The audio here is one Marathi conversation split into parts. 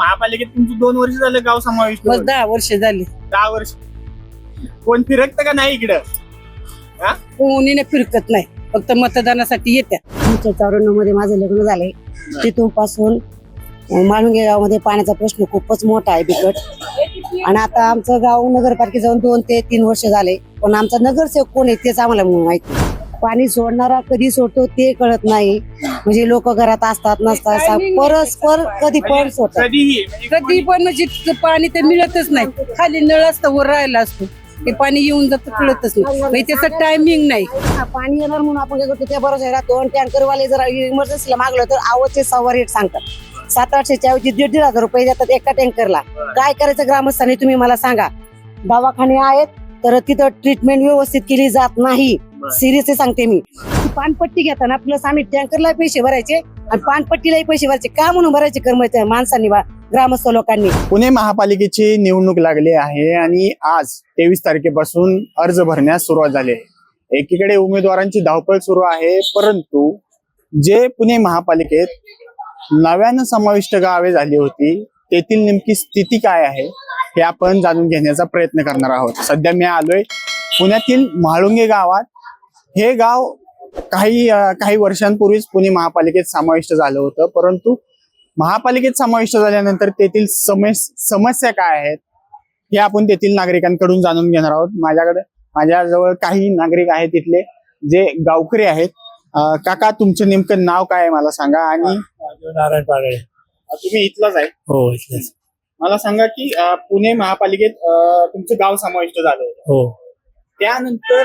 महापालिकेत तुमची 2 वर्ष झाले गाव समाविष्ट बस होऊन. 10 वर्ष झाली. 10 वर्ष कोण फिरकत का नाही इकडं? कोणी नाही फिरकत नाही, फक्त मतदानासाठी येत्या. आमच्या 94 मध्ये माझं लग्न झालंय. तिथून पासून माळुंगे गावामध्ये पाण्याचा प्रश्न खूपच मोठा आहे, बिकट. आणि आता आमचं गाव नगरपालिकेत जाऊन 2 ते 3 वर्ष झाले, पण आमचा नगरसेवक कोण आहे तेच आम्हाला माहिती. पाणी सोडणारा कधी सोडतो ते कळत नाही. म्हणजे लोक घरात असतात नसतात, परस्पर कधी पण सोडतात, कधी पण. म्हणजे पाणी ते मिळतच नाही. खाली नळ असतं, वर राहिला असतो, ते पाणी येऊन जातं कळतच नाही. म्हणजे त्याचं टायमिंग नाही. पाणी येणार म्हणून आपण काय करतो त्या बरोबर राहतो. टँकरवाले जर इमर्जन्सीला मागलं तर आवचे 6 रेट सांगतात. 700-800च्या ऐवजी 1,500 रुपये देतात एका टँकरला. काय करायचं ग्रामस्थांनी तुम्ही मला सांगा. दवाखाने आहेत तर तिथं ट्रीटमेंट व्यवस्थित केली जात नाही. सिरियसली सांगते मी. पानपट्टी घेताना प्लस आम्ही टँकरला पैसे भरायचे आणि पानपट्टीलाही पैसे भरायचे. का म्हणून भरायचे कर्मचारी माणसांनी, ग्रामस्थ लोकांनी. पुणे महापालिकेची निवडणूक लागली आहे आणि आज 23 तारखेपासून अर्ज भरण्यास सुरुवात झाली आहे. एकीकडे उमेदवारांची धावपळ सुरू आहे, परंतु जे पुणे महापालिकेत नव्यानं समाविष्ट गावे झाली होती तेथील नेमकी स्थिती काय आहे हे आपण जाणून घेण्याचा प्रयत्न करणार आहोत. सध्या मी आलोय पुण्यातील म्हाळुंगे गावात. हे गाव काही वर्षांपूर्वीच पुणे महापालिकेत समाविष्ट झालं होतं, परंतु महापालिकेत समाविष्ट झाल्यानंतर तेथील समस्या काय आहेत हे आपण तेथील नागरिकांकडून जाणून घेणार आहोत. माझ्याजवळ काही नागरिक आहेत तिथले जे गावकरी आहेत. काका, तुमचं नेमकं नाव काय आहे मला सांगा. आणि नारायण पागळे. तुम्ही इथलाच आहे? हो, इथलंच. मला सांगा की पुणे महापालिकेत तुमचं गाव समाविष्ट झालं होतं. हो. त्यानंतर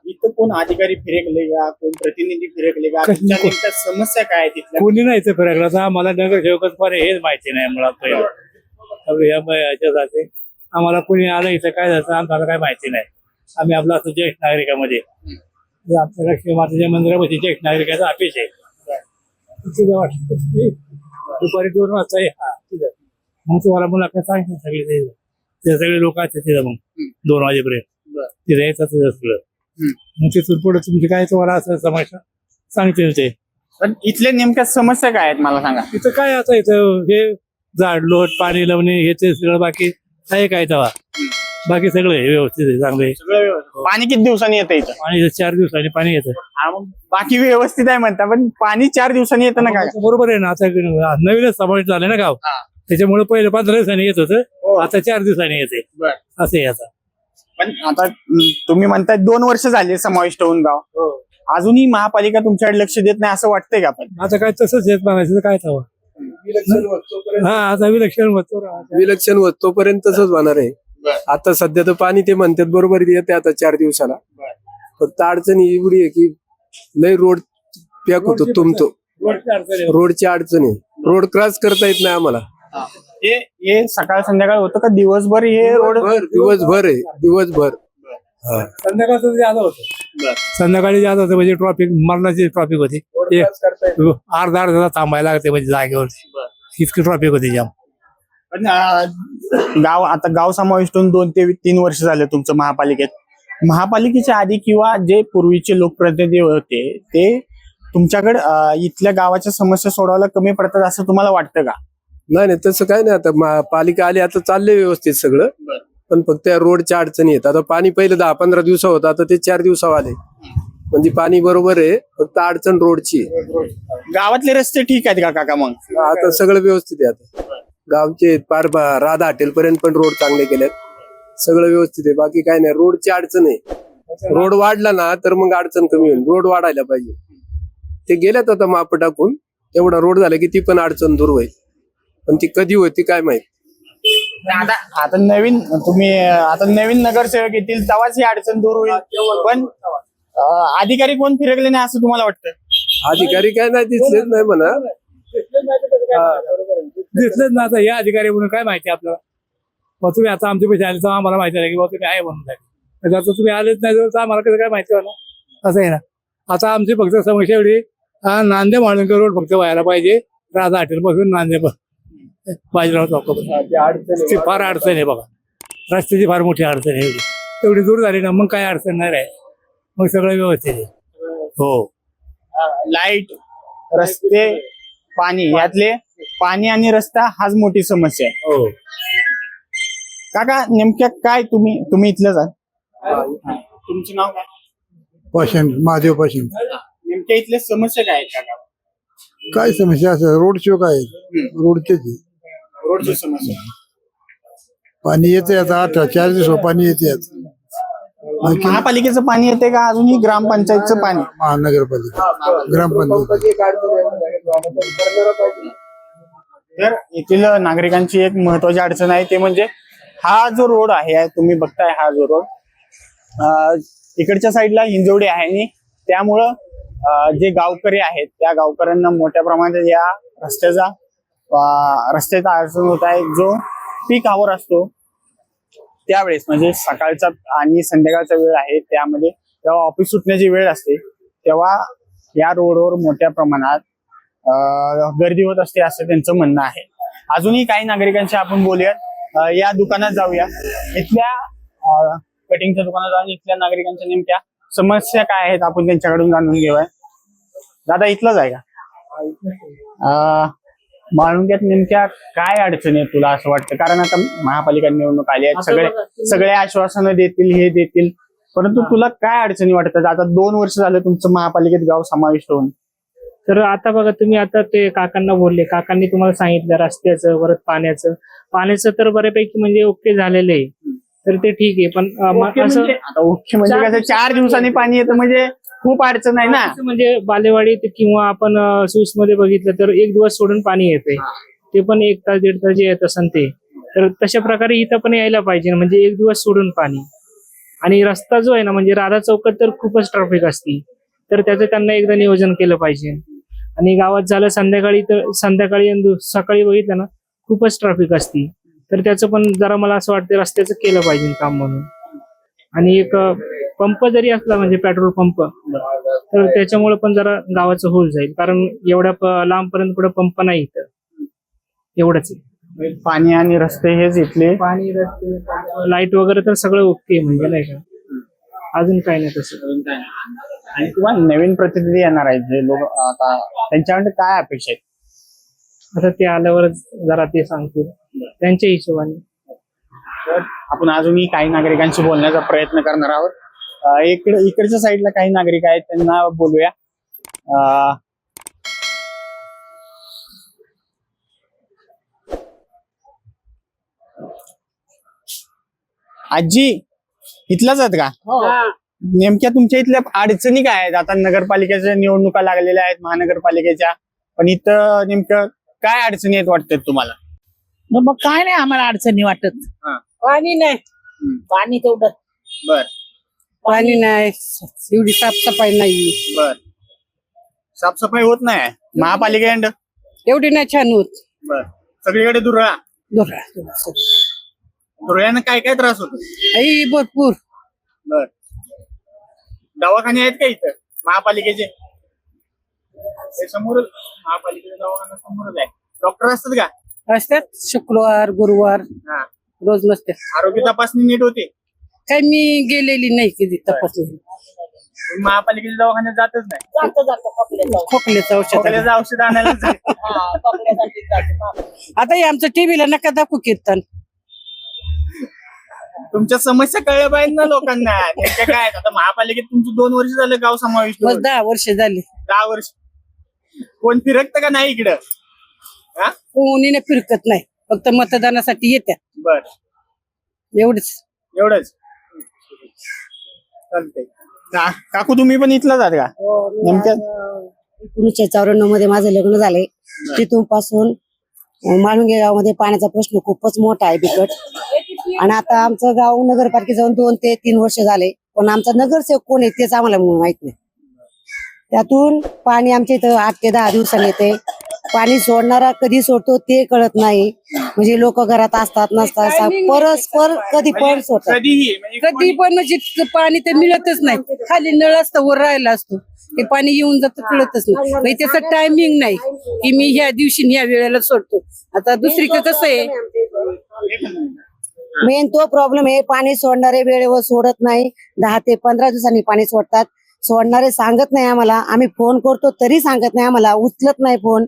इथं कोण अधिकारी फिरकले का, कोण प्रतिनिधी फिरकले का, तुमच्या नेमक्या समस्या काय आहेत तिथल्या? कोणी नाही इथं फिरायला. आता आम्हाला नगरसेवकच पण हेच माहिती नाही मुळात. याच्यासाठी आम्हाला कोणी आलं इथं काय झालं आम्हाला काय माहिती नाही. आम्ही आपला असं ज्येष्ठ नागरिकामध्ये आमच्या लक्ष्मी मातेच्या मंदिरामध्ये ज्येष्ठ नागरिकाचा ऑफिस आहे. तिथं वाटतं दुपारी 2 वाजता मग तुम्हाला मुलाखत सांगितलं सगळे ते सगळे लोक असतात तिथं. मग 2 वाजेपर्यंत तिथे यायचं सगळं. मग तिथून पुढे तुमची काय तुम्हाला असं समस्या सांगतील ते. पण इथल्या नेमक्या समस्या काय आहेत मला सांगा. इथं काय आता इथं हे झाड लोट पाणी लावणे हे ते सगळं बाकी आहे काय तेव्हा. बाकी सगळं हे व्यवस्थित आहे, चांगलं आहे. पाणी किती दिवसांनी येतं इथं? पाणी 4 दिवसांनी पाणी येतं. बाकी व्यवस्थित आहे म्हणता, पण पाणी 4 दिवसांनी येतं ना काय? बरोबर आहे ना. आता नवीनच समावेश झालं ना गाव, त्याच्यामुळे पहिले 15 दिवसांनी येत होतं, आता 4 दिवसांनी येते. असं आहे आता. पण आता तुम्ही म्हणताय 2 वर्ष झाले समाविष्ट होऊन गाव, अजूनही महापालिका तुमच्याकडे लक्ष देत नाही असं वाटतंय का? पण आता काय तसंच येत म्हणायचं काय तवा. हा, आता विलक्षण होत तोपर्यंत तसंच होणार आहे. आता सध्या तर पाणी ते म्हणतात बरोबर येते आता 4 दिवसाला. फक्त अडचणी एवढी आहे की लय रोड पॅक होतो तुमचं. रोडची अडचण आहे, रोड क्रॉस करता येत नाही आम्हाला. हे सकाळ संध्याकाळ होतं का दिवसभर हे रोड? दिवसभर आहे, दिवसभर. संध्याकाळचं जादा होतं. संध्याकाळी जादा होतं म्हणजे ट्रॉफिक, मरणाची ट्रॉफिक होती. अर्धा थांबायला लागते म्हणजे जागेवरती, इतकी ट्रॉफिक होती जाम. पण गाव समाविष्ट होऊन 2 ते 3 वर्ष झाले तुमचं महापालिकेत. महापालिकेच्या आधी किंवा जे पूर्वीचे लोकप्रतिनिधी होते ते तुमच्याकडे इथल्या गावाच्या समस्या सोडवायला कमी पडतात असं तुम्हाला वाटतं का? नाही तसं काय नाही. आता पालिका आली, आता चाललंय व्यवस्थित सगळं, पण फक्त त्या रोडच्या अडचणी आहेत. आता पाणी पहिले 10-15 दिवसा होतं, आता ते 4 दिवसावर आले. म्हणजे पाणी बरोबर आहे, फक्त अडचण रोडची आहे. गावातले रस्ते ठीक आहेत का काका? मग आता सगळं व्यवस्थित आहे. आता गावचे पार राधा हॉटेल पर्यंत पण रोड चांगले केलेत, सगळं व्यवस्थित आहे. बाकी काय नाही, रोडची अडचण आहे. रोड वाढला ना तर मग अडचण कमी होईल. रोड वाढायला पाहिजे. ते गेल्यात आता माप टाकून, एवढा रोड झाला की ती पण अडचण दूर होईल, पण ती कधी होती काय माहित. आता नवीन नगरसेवक येतील तेव्हाच ही अडचण दूर होईल. पण अधिकारी कोण फिरकले नाही असं तुम्हाला वाटतं? अधिकारी काय नाही दिसलेच नाही म्हणा. दिसलेच ना. आता या अधिकारी म्हणून काय माहिती आपल्याला. मग तुम्ही आता आमच्या पैसे आले तर आम्हाला माहिती नाही की बाबा तुम्ही आहे म्हणून. आता तुम्ही आलेच नाही तर आम्हाला कसं काय माहिती होणार. असं आहे ना. आता आमची फक्त समस्या एवढी, नांदे माळुंगे रोड फक्त व्हायला पाहिजे. राधा हॉटेल पासून नांदे बाजीराव चौकापर्यंत फार अडचण आहे बघा. रस्त्याची फार मोठी अडचण आहे. एवढी दूर झाली ना मग काय अडचण नाही राहील, मग सगळं व्यवस्थित आहे. हो, लाईट, रस्ते, पाणी यातले पाणी आणि रस्ता हाच मोठी समस्या आहे. हो. काका नेमक्या काय तुम्ही इथलंच आहे? तुमचं नाव काय? पाषाण महादेव पाषाण. नेमक्या इथल्या समस्या काय आहेत काका? काय समस्या असं रोड शो काय रोडचेच आहे. रोडची समस्या. पाणी येते आता 4 दिवस पाणी येते आता. महापालिकेचं पाणी येते का अजूनही ग्रामपंचायतचं पाणी? महानगरपालिका ग्रामपंचायत. तर येथील नागरिकांची एक महत्वाची अडचण आहे ते म्हणजे हा जो रोड आहे, तुम्ही बघताय हा जो रोड इकडच्या साईडला हिंजवडी आहे आणि त्यामुळं जे गावकरी आहेत त्या गावकऱ्यांना मोठ्या प्रमाणात या रस्त्याचा अडचण होत आहे. जो पीक आवर असतो त्यावेळेस म्हणजे सकाळचा आणि संध्याकाळचा वेळ आहे, त्यामध्ये जेव्हा ऑफिस सुटण्याची वेळ असते तेव्हा या रोडवर मोठ्या प्रमाणात गर्दी होत असते असं त्यांचं म्हणणं आहे. अजूनही काही नागरिकांशी आपण बोलूयात. या दुकानात जाऊया. इथल्या कटिंगच्या दुकानात जाऊन इथल्या नागरिकांच्या नेमक्या समस्या काय आहेत आपण त्यांच्याकडून जाणून घेऊया. दादा इथलंच आहे का? माळुंग्यात नेमक्या काय अडचणी आहेत तुला असं वाटतं? कारण आता महापालिका निवडणूक आली आहेत, सगळे आश्वासनं देतील, हे देतील, परंतु तुला काय अडचणी वाटतात? आता 2 वर्ष झालं तुमचं महापालिकेत गाव समाविष्ट होऊन. तर आता बघा तुम्ही आता ते काकांना बोलले, काकांनी तुम्हाला सांगितलं रस्त्याचं परत पाण्याचं तर बऱ्यापैकी म्हणजे ओके झालेलं आहे. तर ते ठीक आहे, पण असं आता ओके म्हणजे कसं 4 दिवसांनी पाणी येतं म्हणजे खूप अडचण आहे ना. म्हणजे बालेवाडीत किंवा आपण सूस मध्ये बघितलं तर 1 दिवस सोडून पाणी येते, ते पण 1 तास 1.5 तास जे येत असेल ते. तर तशा प्रकारे इथं पण यायला पाहिजे, म्हणजे 1 दिवस सोडून पाणी. आणि रस्ता जो आहे ना म्हणजे राधा चौकात तर खूपच ट्रॅफिक असती, तर त्याचं त्यांना एकदा नियोजन केलं पाहिजे. आणि गावात झालं संध्याकाळी आणि सकाळी बघितलं ना खूपच ट्रॅफिक असती, तर त्याचं पण जरा मला असं वाटतं रस्त्याचं केलं पाहिजे काम म्हणून. आणि एक पंप जरी असला म्हणजे पेट्रोल पंप, तर त्याच्यामुळे पण जरा गावाचं होऊन जाईल, कारण एवढ्या लांबपर्यंत कुठं पंप नाही इथं. एवढंच आहे. पाणी आणि रस्ते हेच इथले. पाणी, रस्ते, लाईट वगैरे तर सगळं ओके म्हणजे नाही का, अजून काही नाही तसं. आणि किंवा नवीन प्रतिनिधी येणार आहेत जे लोक, आता त्यांच्याकडे काय अपेक्षा आहेत? आता ते आल्यावर जरा ते सांगतील त्यांच्या हिशोबाने. तर आपण अजूनही काही नागरिकांशी बोलण्याचा प्रयत्न करणार आहोत. इकडच्या साईडला काही नागरिक आहेत, त्यांना बोलूया. आजी इथलाच आहेत का? नेमक्या तुमच्या इथल्या अडचणी काय आहेत? आता नगरपालिकेच्या निवडणुका लागलेल्या आहेत महानगरपालिकेच्या, पण इथं नेमकं काय अडचणी आहेत वाटतात तुम्हाला? मग काय नाही आम्हाला अडचणी वाटत. पाणी नाही, पाणी तेवढं बर पाणी नाही, एवढी साफसफाई नाही, बर साफसफाई होत नाही महापालिकेकडं, एवढी नाही छान होत. बर सगळीकडे दुर्ळा. दुर्ळ्यानं काय काय त्रास होतो? भरपूर. बर दवाखाने आहेत का इथं महापालिकेचे? हे समोरच महापालिकेचा दवाखाना समोरच आहे. डॉक्टर असतात का? असतात, शुक्रवार गुरुवार हा. रोज नसते. आरोग्य तपासणी नीट होते? काही मी गेलेली नाही कधी तपासणी. तुम्ही महापालिकेच्या दवाखान्यात जातच नाही? खोकल्याचं औषध. खोकल्याचं औषध आणायला जाते. आता हे आमचं टीव्हीला नका दाखवू कीर्तन. तुमच्या समस्या कळल्या पाहिजे ना लोकांना नेमक्या काय आहेत. आता महापालिकेत तुमचं 2 वर्ष झालं गाव समाविष्ट मग होऊन. 10 वर्ष झाली. 10 वर्ष कोण फिरकत का नाही इकडं? हा कोणी फिरकत नाही, फक्त मतदानासाठी येत्या, बर एवढंच. चालतंय. काकू तुम्ही पण इथलाच आहात का? नेमक्या 1994 मध्ये माझं लग्न झालंय. तिथून पासून माळुंगे गावामध्ये पाण्याचा प्रश्न खूपच मोठा आहे, बिकट. आणि आता आमचं गाव नगरपालिकेत जाऊन 2 ते 3 वर्ष झाले, पण आमचा नगरसेवक कोण आहे तेच आम्हाला माहित नाही. त्यातून पाणी आमच्या इथं 8 ते 10 दिवसांनी येते. पाणी सोडणारा कधी सोडतो ते कळत नाही, म्हणजे लोक घरात असतात नसतात, परस्पर कधी पण सोडतात, कधी पण. म्हणजे पाणी तर मिळतच नाही, खाली नळ असतं वर राहिला असतो, ते पाणी येऊन जातं कळतच नाही. म्हणजे त्याचं टायमिंग नाही की मी ह्या दिवशी ह्या वेळेला सोडतो. आता दुसरीकडे कसं आहे, मेन तो प्रॉब्लेम आहे, पाणी सोडणारे वेळेवर सोडत नाही. 10 ते 15 दिवसांनी पाणी सोडतात. सोडणारे सांगत नाही आम्हाला, आम्ही फोन करतो तरी सांगत नाही आम्हाला, उचलत नाही फोन.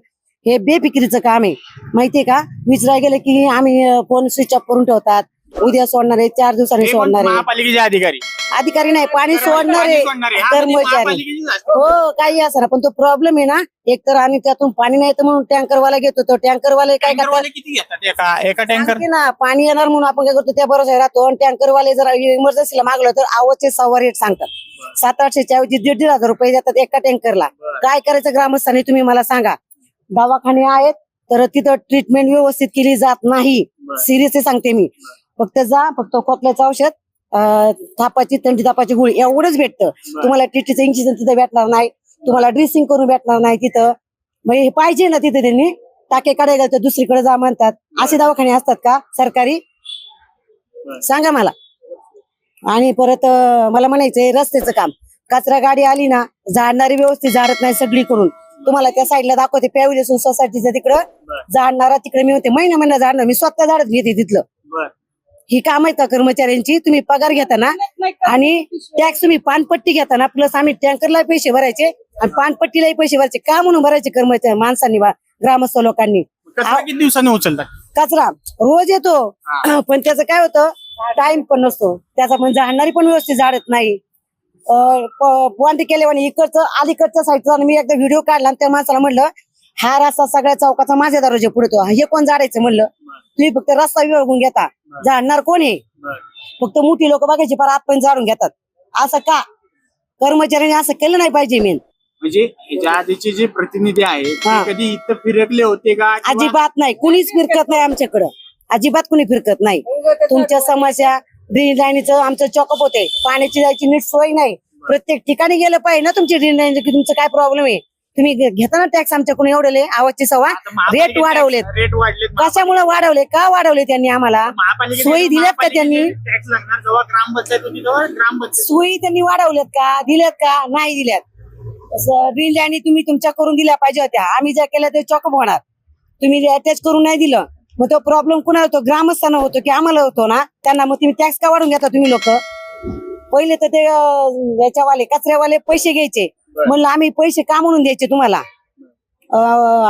हे बेफिकिरीचं काम आहे माहितीये का. विचारायला गेलं की आम्ही फोन स्विच ऑफ करून ठेवतात, उद्या सोडणार आहे, 4 दिवसांनी हे पण सोडणार आहे. महापालिकेचे अधिकारी अधिकारी नाही, पाणी सोडणार आहे कर्मचारी. हो काही असणार, पण तो प्रॉब्लेम आहे ना एकतर, आणि त्यातून पाणी नाही तर म्हणून टँकरवाला घेतो. तो टँकरवाले काय करतात किती घेतात एका टँकर? सांगते ना, पाणी येणार म्हणून आपण काय करतो त्या बरोबर राहतो. आणि टँकरवाले जर इमर्जन्सीला मागलं तर आवचे 6 रेट सांगतात. 700-800च्या ऐवजी 1,500 रुपये देतात एका टँकरला. काय करायचं ग्रामस्थांनी तुम्ही मला सांगा. दवाखाने आहेत तर तिथं ट्रीटमेंट व्यवस्थित केली जात नाही. सिरियसली सांगते मी. फक्त खोकल्याचं औषध, थापाची थंडी तापाची गोळी एवढंच भेटतं. तुम्हाला टीटीचं इंजेक्शन तिथं भेटणार नाही, तुम्हाला ड्रेसिंग करून भेटणार नाही तिथं. म्हणजे हे पाहिजे ना तिथे, त्यांनी टाके काढायला तर दुसरीकडे जा म्हणतात. असे दवाखाने असतात का सरकारी? सांगा मला. आणि परत मला म्हणायचंय रस्त्याचं काम. कचरा गाडी आली ना, झाडणारी व्यवस्थित झाडत नाही सगळीकडून. तुम्हाला त्या साईडला दाखवते, पॅव्हिलियन सोसायटीच्या तिकडं झाडणारा तिकडे मी होते महिना झाडणं मी स्वतः झाडत घेते तिथलं. ही काम आहेत का कर्मचाऱ्यांची? तुम्ही पगार घेता ना आणि टॅक्स तुम्ही पानपट्टी घेता ना, प्लस आम्ही टँकरला पैसे भरायचे आणि पानपट्टीलाही पैसे भरायचे. का म्हणून भरायचे कर्मचारी माणसांनी, ग्रामस्थ लोकांनी? किती दिवसांनी उचलतात कचरा रोज येतो पण त्याचं काय होतं, टाइम पण नसतो त्याचा. पण झाडणारी पण व्यवस्थित झाडत नाही. वांदे केले म्हणे इकडचं अलीकडच्या साईडचा. मी एकदा व्हिडिओ काढला आणि त्या माणसाला म्हणलं, हा रस्ता सगळ्या चौकाचा माझ्या दरवाजा पुढे तो, हे कोण झाडायचं म्हणलं. तुम्ही फक्त रस्ता विभागून घेता, झाडणार कोण आहे? फक्त मोठी लोक बघायची पर आत पण झाडून घेतात. असं का? कर्मचाऱ्यांनी असं केलं नाही पाहिजे. मेन म्हणजे ह्याच्या आधीचे जे प्रतिनिधी आहेत ते हा. कधी इथं फिरकले होते का? किंवा- अजिबात नाही, कुणीच फिरकत नाही आमच्याकडं. अजिबात कुणी फिरकत नाही. तुमच्या समस्या ड्रेन लाईनीचं आमचं चॉकअप होते, पाण्याची जायची नीट सोय नाही. प्रत्येक ठिकाणी गेलं पाहिजे ना तुमची ड्रेन लाईन, की तुमचं काय प्रॉब्लेम आहे. तुम्ही घेता ना टॅक्स आमच्याकडून एवढे आवाजची सवा. आता महापालिकेचे रेट वाढवलेत. रेट वाढलेत. कशामुळे वाढवले? का वाढवले त्यांनी आम्हाला? महापालिकेचे- सोयी दिल्यात का त्यांनी? महापालिकेचे टॅक्स लागणार जेव्हा ग्रामपंचायत होती तेव्हा ग्रामपंचायत. सोयी त्यांनी वाढवल्यात का? दिल्यात का? नाही दिल्यात. ड्रेन लाईनी तुम्ही तुमच्या करून दिल्या पाहिजे होत्या. आम्ही ज्या केल्या ते चॉकअप होणार. तुम्ही अटॅच करून नाही दिलं, मग तो प्रॉब्लेम कुणाला होतो? ग्रामस्थांना होतो की आम्हाला होतो ना? त्यांना मग तुम्ही टॅक्स का वाढून घेता तुम्ही लोक? पहिले तर ते याच्यावाले कचऱ्यावाले पैसे घ्यायचे. म्हणलं आम्ही पैसे का म्हणून द्यायचे तुम्हाला?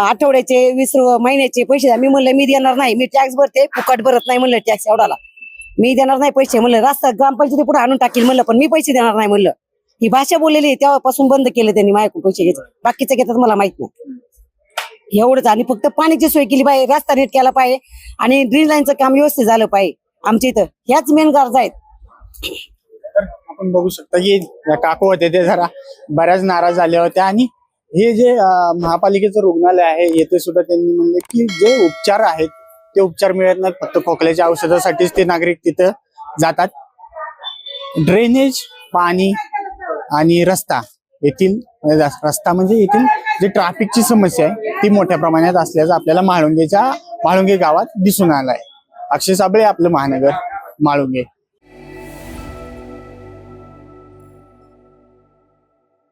आठवड्याचे 20 महिन्याचे पैसे द्या. मी म्हणलं मी देणार नाही, मी टॅक्स भरते, फुकट भरत नाही म्हणलं टॅक्स एवढाला. मी देणार नाही पैसे म्हणलं. रस्ता ग्रामपंचायती पुढे आणून टाकील म्हणलं, पण मी पैसे देणार नाही म्हणलं. ही भाषा बोललेली आहे, तेव्हापासून बंद केलं त्यांनी माझ्याकडून पैसे घ्यायचे. बाकीचं घेतात मला माहित नाही. एवढंच. आणि फक्त पाण्याची सोय केली पाहिजे, रस्ता नीट केला पाहिजे आणि ड्रेन लाईनचं काम व्यवस्थित झालं पाहिजे आमच्या इथं. ह्याच मेन गरजा आहेत. तर आपण बघू शकता की या काकू होते ते जरा बऱ्याच नाराज झाल्या होत्या. आणि हे जे महापालिकेचं रुग्णालय आहे येथे सुद्धा त्यांनी म्हणले की जे उपचार आहेत ते उपचार मिळत नाहीत. फक्त खोकल्याच्या औषधासाठीच ते नागरिक तिथं जातात. ड्रेनेज, पाणी आणि रस्ता येथील रस्ता म्हणजे येथील जे ट्रॅफिकची समस्या आहे ती मोठ्या प्रमाणात असल्याचं आपल्याला म्हाळुंगे गावात दिसून आलं आहे. अक्षय साबळे, आपलं महानगर, म्हाळुंगे.